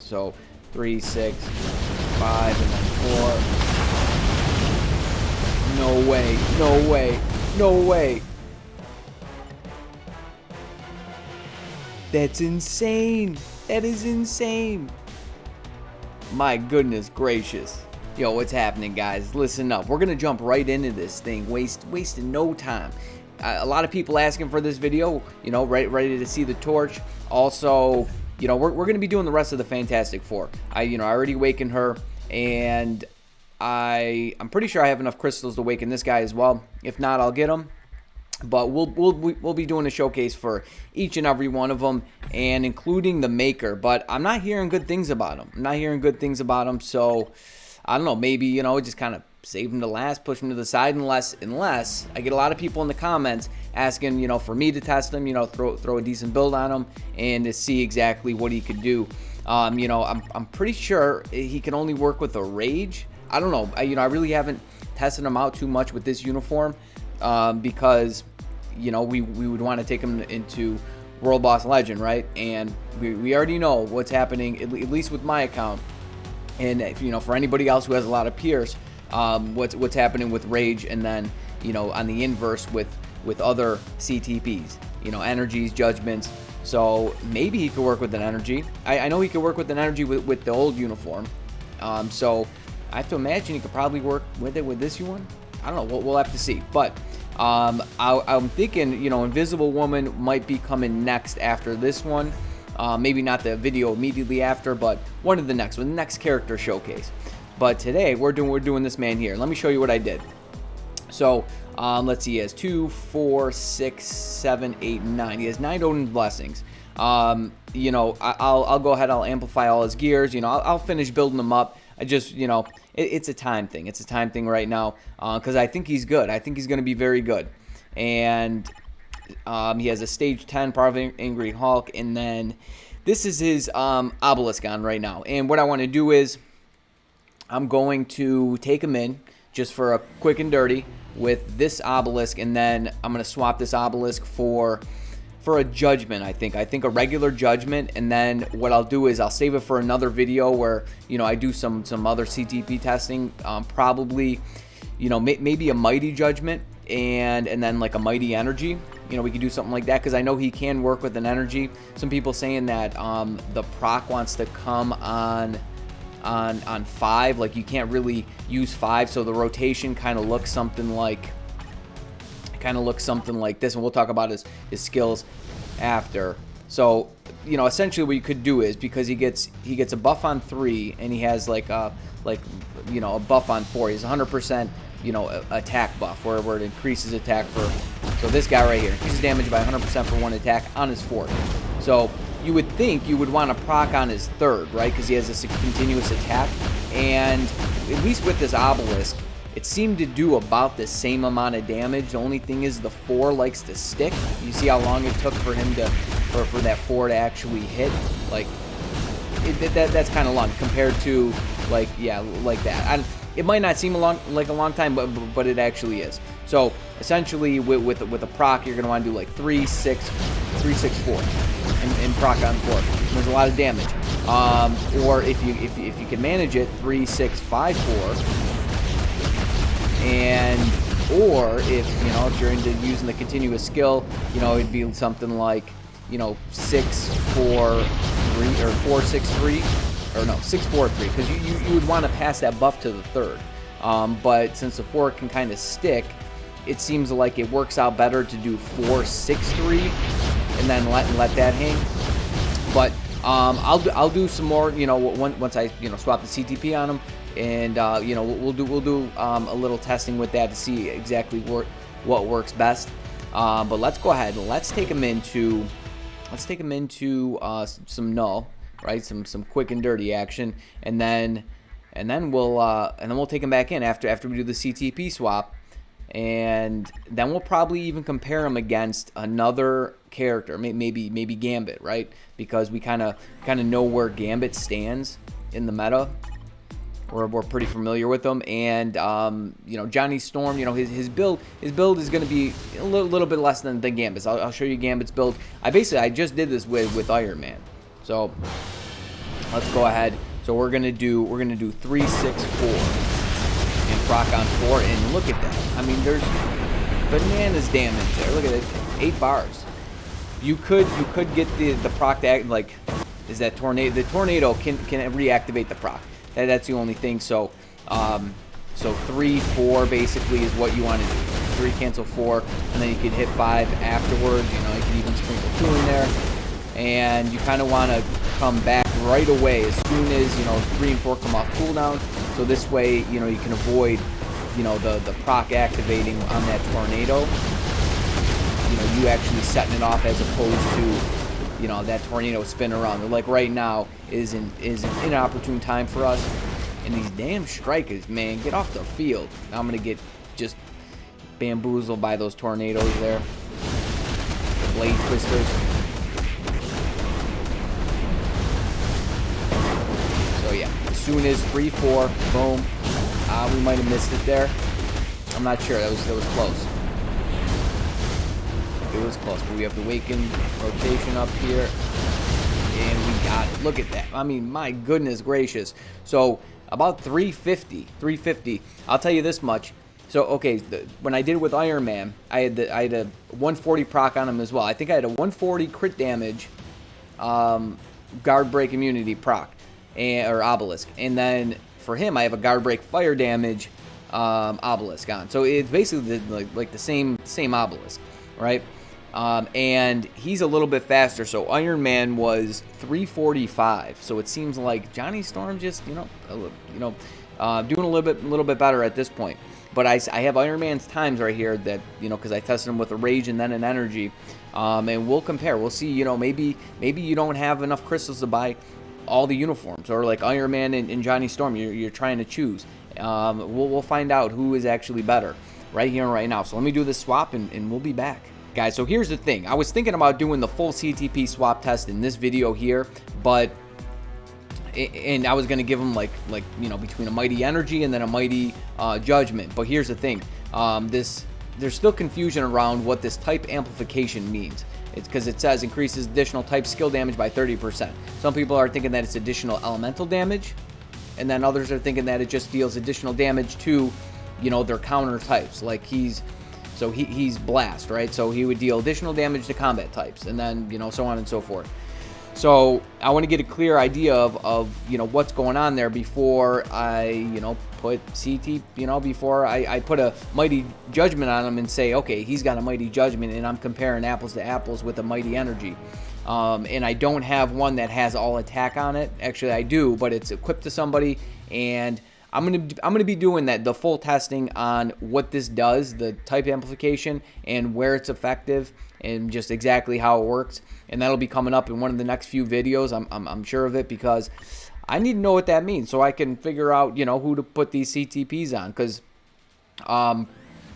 So 3, 6, 5, and then 4. No way, no way, no way. That's insane. That is insane. My goodness gracious. Yo, what's happening, guys? Listen up. We're going to jump right into this thing, wasting no time. A lot of people asking for this video, you know, ready to see the torch. Also, you know, we're going to be doing the rest of the Fantastic Four. I already awakened her, and I'm pretty sure I have enough crystals to awaken this guy as well. If not, I'll get them. But we'll be doing a showcase for each and every one of them, and including the Maker. But I'm not hearing good things about him. So I don't know. Maybe, you know, just kind of save him to last, push him to the side, unless I get a lot of people in the comments asking, you know, for me to test him, you know, throw a decent build on him and to see exactly what he could do. You know, I'm pretty sure he can only work with a rage. I don't know. I really haven't tested him out too much with this uniform. Because, you know, we would want to take him into World Boss Legend, right? And we already know what's happening, at least with my account. And, if, you know, for anybody else who has a lot of peers, what's happening with Rage, and then, you know, on the inverse with other CTPs, you know, energies, judgments. So maybe he could work with an energy. I know he could work with an energy with the old uniform. So I have to imagine he could probably work with it with this one. I don't know. We'll have to see. But I'm thinking, you know, Invisible Woman might be coming next after this one. Maybe not the video immediately after, but one of the next character showcase. But today we're doing this man here. Let me show you what I did. So let's see. He has 2, 4, 6, 7, 8, 9. He has 9 Odin blessings. You know, I'll go ahead. I'll amplify all his gears. You know, I'll finish building them up. I just, you know, it's a time thing. It's a time thing right now, because I think he's good. I think he's going to be very good. And he has a stage 10 Power of Angry Hulk, and then this is his obelisk on right now. And what I want to do is I'm going to take him in just for a quick and dirty with this obelisk, and then I'm going to swap this obelisk for a judgment. I think a regular judgment, and then what I'll do is I'll save it for another video where, you know, I do some other CTP testing, probably, you know, maybe a mighty judgment and then like a mighty energy. You know, we could do something like that, because I know he can work with an energy. Some people saying that the proc wants to come on 5, like you can't really use 5, so the rotation kind of looks something like this, and we'll talk about his skills after. So, you know, essentially what you could do is, because he gets a buff on 3, and he has like you know, a buff on 4. He's 100%, you know, attack buff where it increases attack for. So this guy right here increases damage by 100% for 1 attack on his 4th. So you would think you would want to proc on his 3rd, right? Because he has this continuous attack, and at least with this obelisk, it seemed to do about the same amount of damage. The only thing is the 4 likes to stick. You see how long it took for him for that 4 to actually hit? Like, that's kind of long compared to, like, yeah, like that. It might not seem like a long time, but it actually is. So essentially, with a proc, you're gonna want to do like 3, 6, 4, and proc on 4. There's a lot of damage. Or if you can manage it, 3, 6, 5, 4. And or if you're into using the continuous skill, you know, it'd be something like, you know, 6, 4, 3, or 4, 6, 3, or no, 6, 4, 3, because you would want to pass that buff to the 3rd. But since the 4 can kind of stick, it seems like it works out better to do 4, 6, 3, and then let that hang. But I'll do some more, you know, once I, you know, swap the CTP on him. And you know, we'll do a little testing with that to see exactly what works best. But let's go ahead and let's take him into some Null, right? Some quick and dirty action, and then we'll take him back in after we do the CTP swap, and then we'll probably even compare him against another character, maybe Gambit, right? Because we kind of know where Gambit stands in the meta. We're pretty familiar with them, and you know, Johnny Storm, you know, his build is going to be a little bit less than Gambit's. I'll show you Gambit's build. I just did this with Iron Man, so let's go ahead. So we're gonna do 3, 6, 4, and proc on 4, and look at that. I mean, there's bananas damage there. Look at it, 8 bars. You could get the proc to act like, is that tornado? The tornado can reactivate the proc. That's the only thing. So so 3, 4 basically is what you want to do. 3 cancel 4, and then you can hit 5 afterwards. You know, you can even sprinkle 2 in there, and you kind of want to come back right away as soon as, you know, 3 and 4 come off cooldown. So this way, you know, you can avoid, you know, the proc activating on that tornado. You know, you actually setting it off as opposed to, you know, that tornado spinning around. Like right now is an inopportune time for us. And these damn strikers, man, get off the field. I'm gonna get just bamboozled by those tornadoes there. The blade twisters. So yeah, as soon as 3, 4, boom. We might have missed it there. I'm not sure. That was close. It was close, but we have the Awaken rotation up here, and we got it. Look at that. I mean, my goodness gracious. So about 350. I'll tell you this much. So okay, when I did it with Iron Man, I had a 140 proc on him as well. I think I had a 140 crit damage, guard break immunity proc, or obelisk, and then for him I have a guard break fire damage obelisk on. So it's basically like the same obelisk, right? And he's a little bit faster. So Iron Man was 345. So it seems like Johnny Storm just doing a little bit better at this point. But I have Iron Man's times right here that, you know, because I tested him with a rage and then an energy, and we'll compare. We'll see. You know, maybe you don't have enough crystals to buy all the uniforms, or like Iron Man and Johnny Storm, you're trying to choose. We'll find out who is actually better right here and right now. So let me do this swap, and we'll be back. Guys, so here's the thing. I was thinking about doing the full CTP swap test in this video here, but I was going to give them like you know, between a mighty energy and then a mighty judgment. But here's the thing. There's still confusion around what this type amplification means. It's because it says increases additional type skill damage by 30%. Some people are thinking that it's additional elemental damage, and then others are thinking that it just deals additional damage to, you know, their counter types. Like he's blast, right? So he would deal additional damage to combat types, and then, you know, so on and so forth. So I want to get a clear idea of you know, what's going on there before I, you know, put CT, you know, before I put a mighty judgment on him and say, okay, he's got a mighty judgment, and I'm comparing apples to apples with a mighty energy. And I don't have one that has all attack on it. Actually, I do, but it's equipped to somebody, and I'm gonna be doing the full testing on what this does, the type amplification, and where it's effective, and just exactly how it works. And that'll be coming up in one of the next few videos. I'm sure of it, because I need to know what that means so I can figure out, you know, who to put these CTPs on, because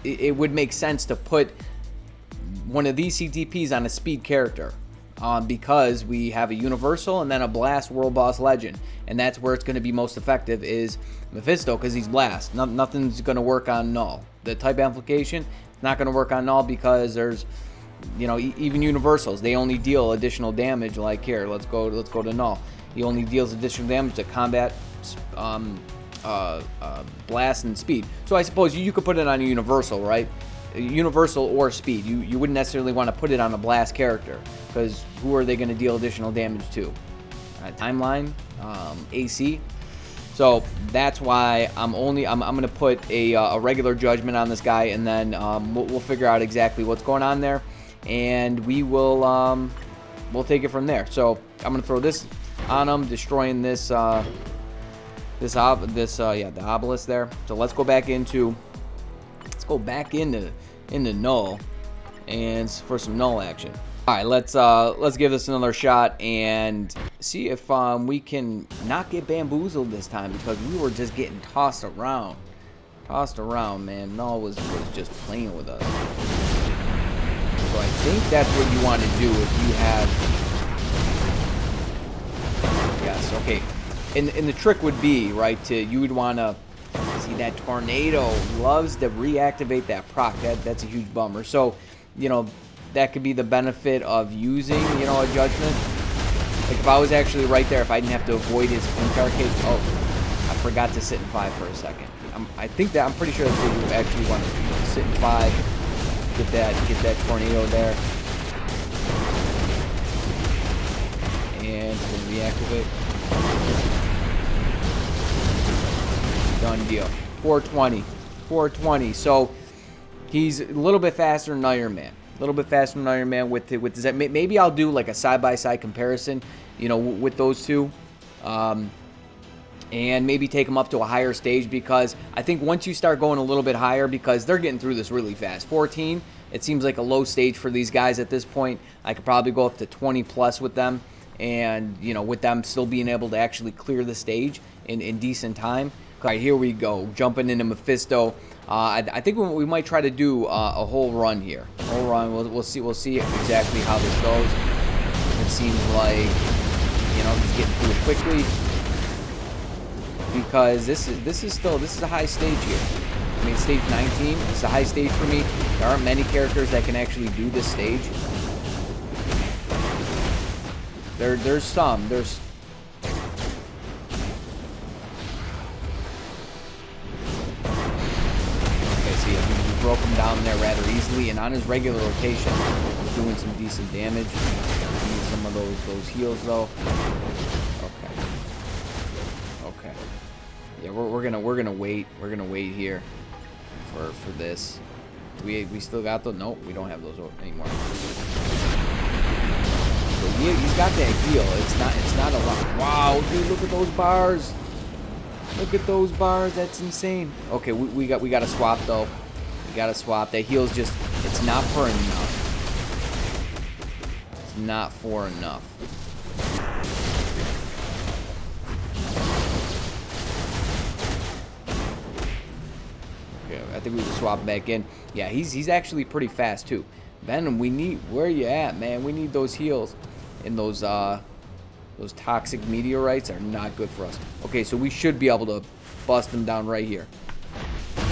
it would make sense to put one of these CTPs on a speed character. Because we have a universal and then a blast world boss legend, and that's where it's going to be most effective is Mephisto, because he's blast. Nothing's going to work on Null. The type amplification is not going to work on Null because there's, you know, even universals, they only deal additional damage. Like here, let's go to Null. He only deals additional damage to combat, blast, and speed. So I suppose you could put it on a universal, right? Universal or speed. You wouldn't necessarily want to put it on a blast character, because who are they going to deal additional damage to? Timeline, AC. So that's why I'm going to put a regular judgment on this guy, and then we'll figure out exactly what's going on there, and we'll take it from there. So I'm going to throw this on him, destroying the obelisk there. So let's go back into Null, and for some Null action. All right, let's give this another shot and see if we can not get bamboozled this time, because we were just getting tossed around, man. Null was just playing with us. So I think that's what you want to do if you have. Yes, okay. And the trick would be, right, you would want to see that tornado loves to reactivate that proc. That's a huge bummer. So, you know, that could be the benefit of using, you know, a judgment. Like if I was actually right there, if I didn't have to avoid his entire cage. Oh, I forgot to sit in 5 for a second. I'm pretty sure that's what you actually want to do. Sit in 5, get that tornado there, and we'll reactivate. Done deal. 420, 420. So he's a little bit faster than Iron Man. A little bit faster than Iron Man with the maybe I'll do like a side-by-side comparison, you know, with those two. And maybe take them up to a higher stage, because I think once you start going a little bit higher, because they're getting through this really fast. 14, it seems like a low stage for these guys at this point. I could probably go up to 20 plus with them, and you know, with them still being able to actually clear the stage in decent time. All right, here we go, jumping into Mephisto. I think we might try to do a whole run here. Whole run. We'll see exactly how this goes. It seems like, you know, he's getting through it quickly, because this is a high stage here. I mean, stage 19 is a high stage for me. There aren't many characters that can actually do this stage. There's some. There's okay. See, we broke him down there rather easily, and on his regular rotation, he's doing some decent damage. Need some of those heals though. Okay. Yeah, we're gonna wait. We're gonna wait here for this. We still got those? Nope, we don't have those anymore. So he's got that heal. It's not a lot. Wow, dude, look at those bars. Look at those bars. That's insane. Okay, we got to swap though. We got to swap. That heal's just, it's not for enough. It's not for enough. I think we can swap back in. Yeah, he's actually pretty fast too. Venom, where you at, man? We need those heals. And those toxic meteorites are not good for us. Okay, so we should be able to bust them down right here. Yeah,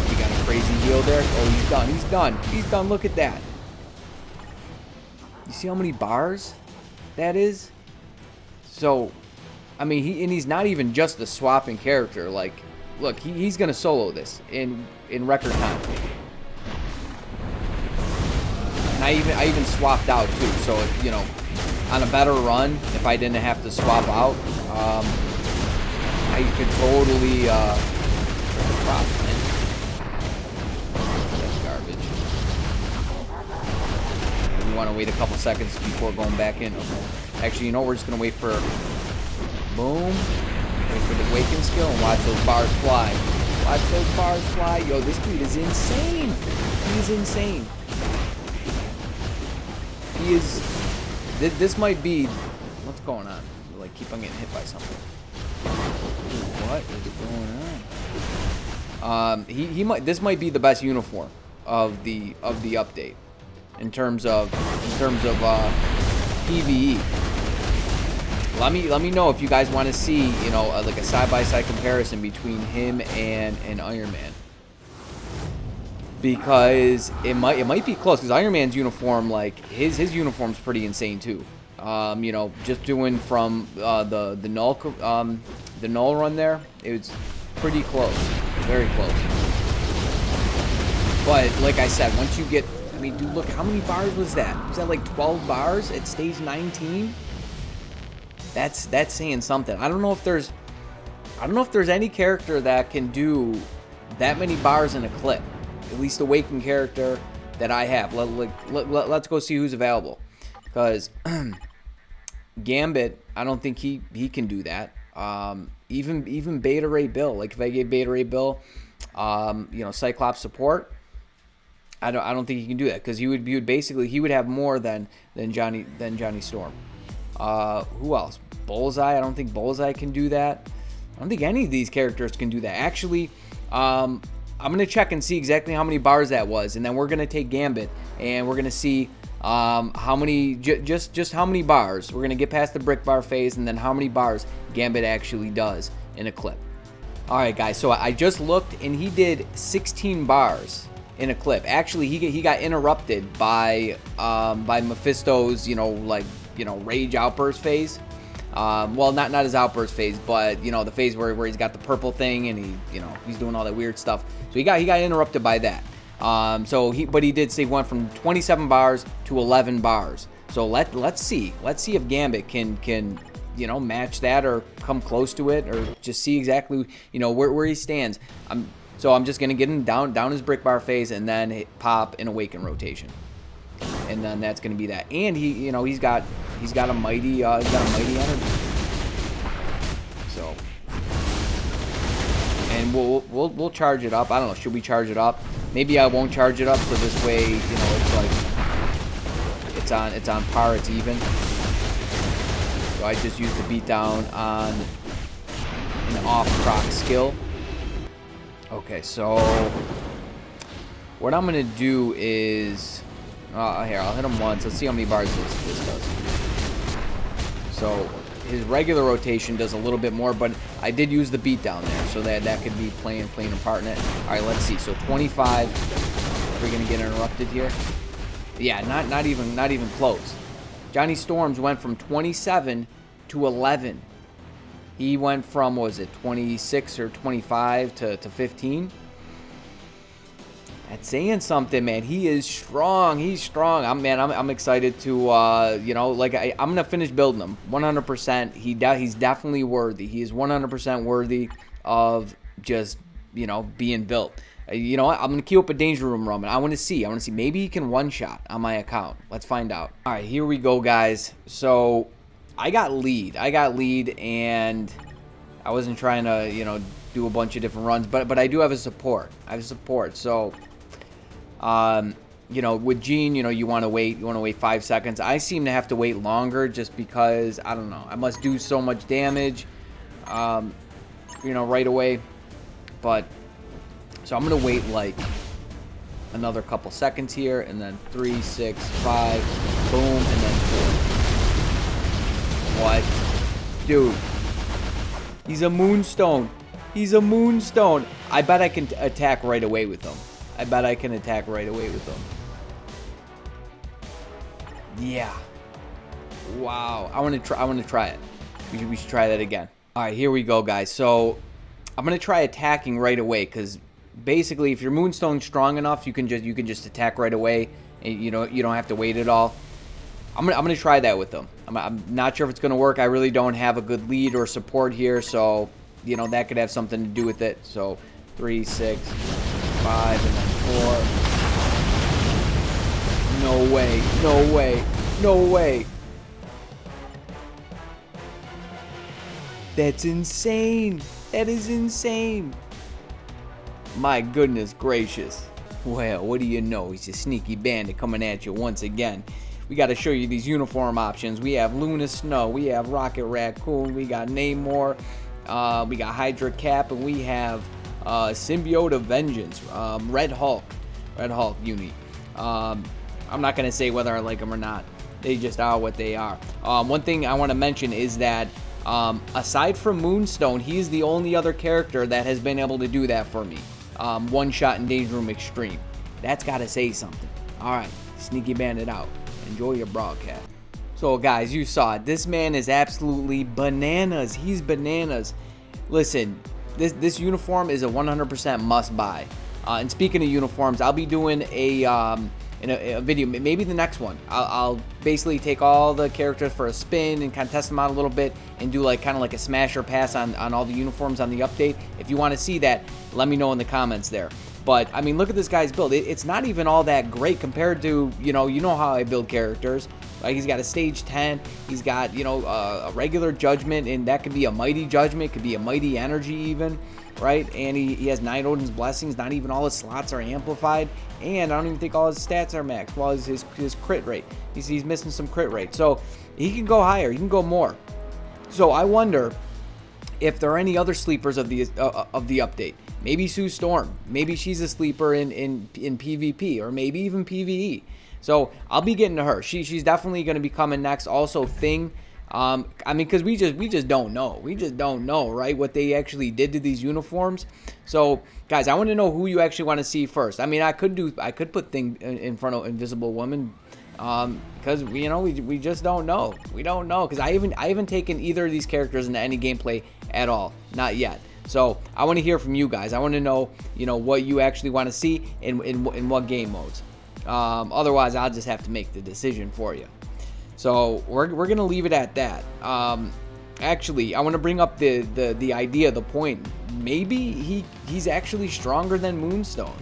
we got a crazy heal there. Oh, he's done. He's done. He's done. Look at that. You see how many bars that is? So, I mean, he's not even just a swapping character. Like, look, he's gonna solo this in record time. And I even swapped out too. So, you know, on a better run, if I didn't have to swap out, I could totally. There's a prop, man. That's garbage. We want to wait a couple seconds before going back in. Okay. Actually, you know, we're just gonna wait for boom. Wait for the awaken skill and watch those bars fly. Watch those bars fly. Yo, this dude is insane. He's insane. He is. This might be. What's going on? Like, keep on getting hit by something. What is going on? He might. This might be the best uniform of the update in terms of PvE. Let me know if you guys want to see, you know, like a side-by-side comparison between him and Iron Man, because it might be close, because Iron Man's uniform, like his uniform's pretty insane too. You know, just doing from the Null run there, it was pretty close, very close. But like I said, once you get, I mean, dude, look, how many bars was that? Was that like 12 bars at stage 19? That's saying something. I don't know if there's any character that can do that many bars in a clip. At least Awakened character that I have. Let's go see who's available. Because Gambit, I don't think he can do that. Even Beta Ray Bill. Like if I gave Beta Ray Bill, you know, Cyclops support, I don't think he can do that, because he would have more than Johnny Storm. Who else? Bullseye. I don't think Bullseye can do that. I don't think any of these characters can do that. Actually, I'm gonna check and see exactly how many bars that was, and then we're gonna take Gambit and we're gonna see how many, just how many bars. We're gonna get past the brick bar phase, and then how many bars Gambit actually does in a clip. All right, guys. So I just looked, and he did 16 bars in a clip. Actually, he got interrupted by Mephisto's, you know, like you know, rage outburst phase. Well, not his outburst phase, but you know, the phase where he's got the purple thing and he's doing all that weird stuff. So he got interrupted by that. But he did say he went from 27 bars to 11 bars. So let's see if Gambit can you know, match that or come close to it, or just see exactly, you know, where he stands. So I'm just gonna get him down his brick bar phase and then pop an awaken rotation, and then that's gonna be that. And he's got a mighty energy. So, and we'll charge it up. I don't know. Should we charge it up? Maybe I won't charge it up, so this way, you know, it's like it's on par. It's even. So I just use the beatdown on an off proc skill. Okay, so what I'm gonna do is, here, I'll hit him once. Let's see how many bars this does. So his regular rotation does a little bit more, but I did use the beatdown there, so that could be playing a part in it. All right, let's see. So 25. Are we gonna get interrupted here? Yeah, not even close. Johnny Storms went from 27 to 11. He went from, what was it, 26 or 25 to 15. That's saying something, man. He is strong. He's strong. I'm excited to, you know, like I'm gonna finish building him 100%. He's definitely worthy. He is 100% worthy of just, you know, being built. You know what? I'm gonna queue up a danger room run. I want to see. Maybe he can one shot on my account. Let's find out. All right, here we go, guys. So I got lead, and I wasn't trying to, you know, do a bunch of different runs, but I do have a support. So, you know, with Gene, you know, you want to wait 5 seconds. I seem to have to wait longer just because, I don't know, I must do so much damage, you know, right away. But so I'm gonna wait like another couple seconds here, and then 3, 6, 5, boom, and then 4. What? Dude. He's a Moonstone. I bet I can attack right away with him. Yeah. Wow. I want to try it. We should try that again. All right, here we go, guys. So I'm gonna try attacking right away, because basically, if your Moonstone's strong enough, you can just attack right away, and you don't have to wait at all. I'm gonna try that with them. I'm not sure if it's gonna work. I really don't have a good lead or support here, so you know that could have something to do with it. So 3, 6, 5, and then 4. No way! No way! No way! That's insane! That is insane! My goodness gracious. Well, what do you know? He's a sneaky bandit coming at you once again. We got to show you these uniform options. We have Luna Snow, we have Rocket Raccoon, we got Namor, we got Hydra Cap, and we have Symbiote of Vengeance, Red Hulk uni. I'm not going to say whether I like them or not. They just are what they are. One thing I want to mention is that aside from Moonstone, he is the only other character that has been able to do that for me. One shot in Danger Room Extreme. That's got to say something. All right, Sneaky Bandit out. Enjoy your broadcast. So, guys, you saw it. This man is absolutely bananas. He's bananas. Listen, this uniform is a 100% must buy. And speaking of uniforms, I'll be doing a video, maybe the next one. I'll basically take all the characters for a spin and kind of test them out a little bit and do kind of like a smash or pass on all the uniforms on the update. If you want to see that, let me know in the comments there. But I mean, look at this guy's build. It's not even all that great compared to, you know how I build characters. Right? He's got a stage 10. He's got, a regular judgment, and that could be a mighty judgment, could be a mighty energy even, right? And he has 9 Odin's blessings. Not even all his slots are amplified, and I don't even think all his stats are maxed. Well, his crit rate, he's missing some crit rate, so he can go higher. He can go more. So I wonder if there are any other sleepers of the update. Maybe Sue Storm. Maybe she's a sleeper in PvP, or maybe even PvE. So I'll be getting to her. She's definitely going to be coming next. Also, Thing. I mean, because we just don't know. We just don't know, right? What they actually did to these uniforms. So, guys, I want to know who you actually want to see first. I mean, I could put Thing in front of Invisible Woman. because we just don't know. We don't know, because I haven't taken either of these characters into any gameplay at all, not yet. So I want to hear from you guys. I want to know, what you actually want to see in what game modes. Otherwise, I'll just have to make the decision for you. So we're gonna leave it at that. Actually, I want to bring up the idea, the point. Maybe he's actually stronger than Moonstone.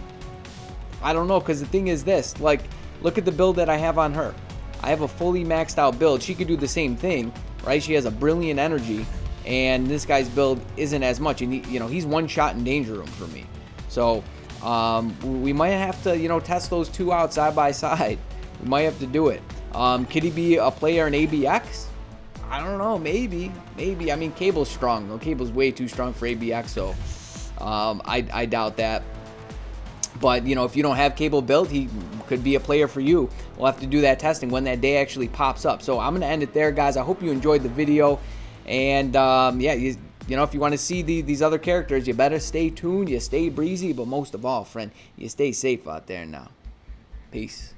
I don't know, because the thing is this. Like, look at the build that I have on her. I have a fully maxed out build. She could do the same thing, right? She has a brilliant energy, and this guy's build isn't as much. And he's one shot in danger room for me. So we might have to test those two out side by side. We might have to do it. Could he be a player in ABX? I don't know. Maybe. I mean, Cable's strong though. Cable's way too strong for ABX, so I doubt that. But if you don't have Cable built, he could be a player for you. We'll have to do that testing when that day actually pops up. So I'm gonna end it there, guys. I hope you enjoyed the video, and yeah, if you want to see these other characters, you better stay tuned. You stay breezy, but most of all, friend, you stay safe out there now. Peace.